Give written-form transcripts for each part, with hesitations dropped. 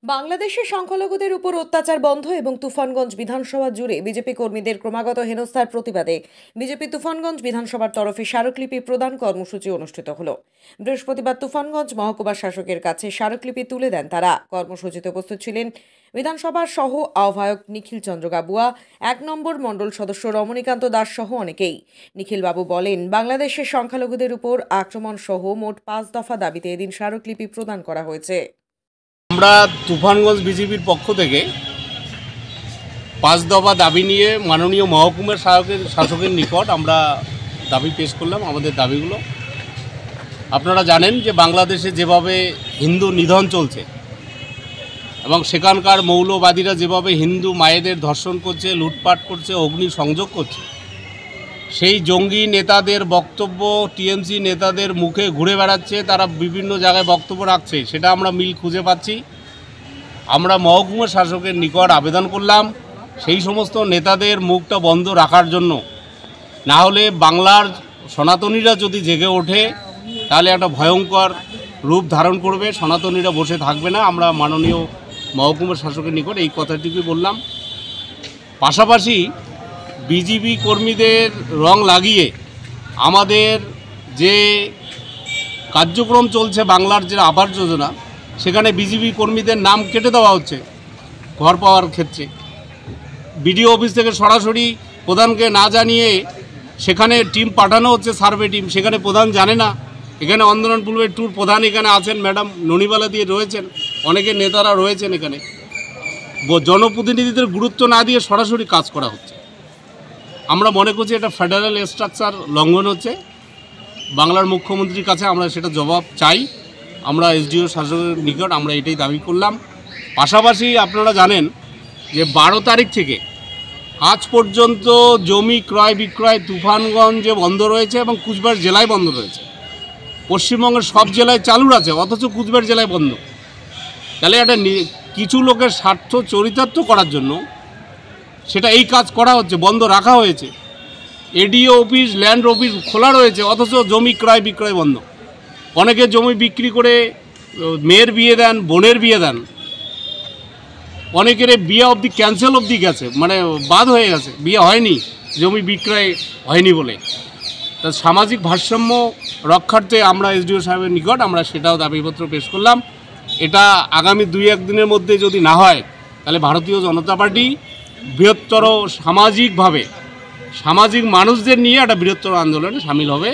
বাংলাদেশে সংখ্যালঘুদের উপর অত্যাচার বন্ধ এবং তুফানগঞ্জ বিধানসভা জুড়ে বিজেপি কর্মীদের ক্রমাগত হেনস্থার প্রতিবাদে বিজেপি তুফানগঞ্জ বিধানসভার তরফে স্মারকলিপি প্রদান কর্মসূচি অনুষ্ঠিত হলো। বৃহস্পতিবার তুফানগঞ্জ মহকুমা শাসকের কাছে স্মারকলিপি তুলে দেন তারা। কর্মসূচিতে উপস্থিত ছিলেন বিধানসভার সহ আহ্বায়ক নিখিল চন্দ্র গাবুয়া, ১ নম্বর মণ্ডল সদস্য রমণীকান্ত দাস সহ অনেকেই। নিখিলবাবু বলেন, বাংলাদেশের সংখ্যালঘুদের উপর আক্রমণ সহ মোট ৫ দফা দাবিতে এদিন স্মারকলিপি প্রদান করা হয়েছে। আমরা তুফানগঞ্জ বিজেপির পক্ষ থেকে ৫ দফা দাবি নিয়ে মাননীয় মহকুমার শাসকের নিকট আমরা দাবি পেশ করলাম। আমাদের দাবিগুলো আপনারা জানেন যে বাংলাদেশে যেভাবে হিন্দু নিধন চলছে এবং সেখানকার মৌলবাদীরা যেভাবে হিন্দু মায়েদের ধর্ষণ করছে, লুটপাট করছে, অগ্নি সংযোগ করছে, সেই জঙ্গি নেতাদের বক্তব্য টিএমসি নেতাদের মুখে ঘুরে বেড়াচ্ছে, তারা বিভিন্ন জায়গায় বক্তব্য রাখছে, সেটা আমরা মিল খুঁজে পাচ্ছি। আমরা মহকুমা শাসকের নিকট আবেদন করলাম সেই সমস্ত নেতাদের মুখটা বন্ধ রাখার জন্য। না হলে বাংলার সনাতনীরা যদি জেগে ওঠে তাহলে একটা ভয়ঙ্কর রূপ ধারণ করবে, সনাতনীরা বসে থাকবে না। আমরা মাননীয় মহকুমা শাসকের নিকট এই কথাটুকুই বললাম। পাশাপাশি বিজেপি কর্মীদের রং লাগিয়ে আমাদের যে কার্যক্রম চলছে বাংলার যে আবাস যোজনা, সেখানে বিজেপি কর্মীদের নাম কেটে দেওয়া হচ্ছে ঘর পাওয়ার ক্ষেত্রে। বিডিও অফিস থেকে সরাসরি প্রধানকে না জানিয়ে সেখানে টিম পাঠানো হচ্ছে, সার্ভে টিম, সেখানে প্রধান জানে না। এখানে আন্দোলন পূর্বের ট্যুর প্রধান এখানে আছেন, ম্যাডাম ননিবালা দিয়ে রয়েছেন, অনেকে নেতারা রয়েছেন। এখানে জনপ্রতিনিধিদের গুরুত্ব না দিয়ে সরাসরি কাজ করা হচ্ছে। আমরা মনে করছি এটা ফেডারেল স্ট্রাকচার লঙ্ঘন হচ্ছে। বাংলার মুখ্যমন্ত্রীর কাছে আমরা সেটা জবাব চাই। আমরা এসডিও শাসকের নিকট আমরা এটাই দাবি করলাম। পাশাপাশি আপনারা জানেন যে ১২ তারিখ থেকে আজ পর্যন্ত জমি ক্রয় বিক্রয় তুফানগঞ্জে বন্ধ রয়েছে এবং কুচবিহার জেলায় বন্ধ রয়েছে। পশ্চিমবঙ্গের সব জেলায় চালু আছে, অথচ কুচবিহার জেলায় বন্ধ। তাহলে একটা কিছু লোকের স্বার্থ চরিতার্থ করার জন্য সেটা এই কাজ করা হচ্ছে, বন্ধ রাখা হয়েছে। এডিও অফিস, ল্যান্ড অফিস খোলা রয়েছে, অথচ জমি ক্রয় বিক্রয় বন্ধ। অনেকে জমি বিক্রি করে মেয়ের বিয়ে দেন, বোনের বিয়ে দেন, অনেকের বিয়ে অবধি ক্যান্সেল অবধি গেছে, মানে বাদ হয়ে গেছে, বিয়ে হয়নি, জমি বিক্রয় হয়নি বলে। তা সামাজিক ভারসাম্য রক্ষার্থে আমরা এসডিও সাহেবের নিকট আমরা সেটাও দাবিপত্র পেশ করলাম। এটা আগামী ২-১ দিনের মধ্যে যদি না হয় তাহলে ভারতীয় জনতা পার্টি বৃহত্তর সামাজিকভাবে সামাজিক মানুষদের নিয়ে একটা বৃহত্তর আন্দোলনে সামিল হবে।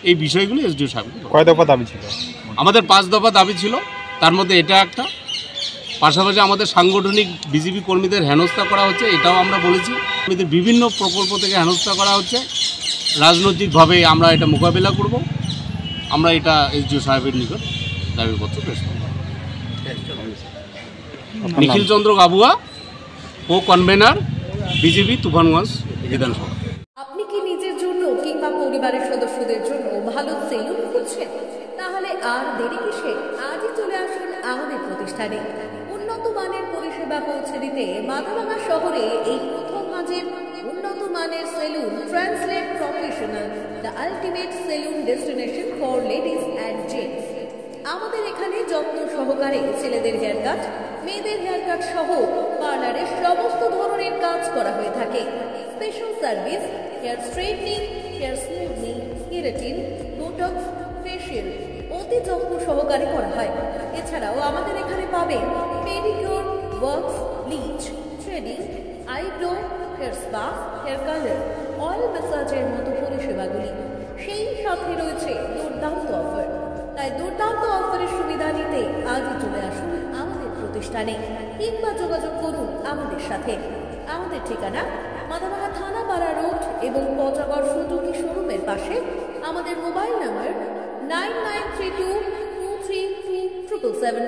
এই বিষয়গুলো এসডিও সাহেব। কয় দফা দাবি ছিল? আমাদের ৫ দফা দাবি ছিল, তার মধ্যে এটা একটা। পাশাপাশি আমাদের সাংগঠনিক বিজেপি কর্মীদের হেনস্থা করা হচ্ছে, এটাও আমরা বলেছি। কর্মীদের বিভিন্ন প্রকল্প থেকে হেনস্থা করা হচ্ছে। রাজনৈতিকভাবে আমরা এটা মোকাবিলা করব। আমরা এটা এসডিও সাহেবের নিকট দাবিপত্র পেশ করব। নিখিল চন্দ্র গাবুয়া, ও কনভেনার বিজেপি তুফানগঞ্জ বিধানসভা। আপনি কি নিজের জন্য কিংবা পরিবারের সদস্যদের জন্য ভালো সেলুন খুঁজছেন? তাহলে আর দেরি কিসে? আজই চলে আসুন আমাদের প্রতিষ্ঠানে। উন্নত মানের পরিষেবা পৌঁছে দিতে মাথাভাঙা শহরে এই প্রথম হাজির উন্নত মানের salon translate professional, the ultimate salon destination for ladies and gents. আমাদের এখানে যত্ন সহকারে ছেলেদের হেয়ার কাট, মেয়েদের হেয়ার কাট সহ পার্লারের সমস্ত ধরনের কাজ করা হয়ে থাকে। Special service, hair straightening, hair smoothing, keratin, Botox, facial অতি যত্ন সহকারে করা হয়। এছাড়াও আমাদের এখানে পাবেন pedicure, wax, bleach, threading, eyebrow, hair spa, hair colour, oil ম্যাসাজের মতো পরিষেবাগুলি। সেই সাথে রয়েছে দুর্দান্ত অফার। তাই দুর্দান্ত অফারের সুবিধা নিতে আজই চলে আসুন আমাদের প্রতিষ্ঠানে কিংবা যোগাযোগ করুন আমাদের সাথে। আমাদের ঠিকানা মাথাভাঙা থানাপাড়া রোড এবং পচাগড় সুজুকি শোরুমের পাশে। আমাদের মোবাইল নাম্বার 9932232777।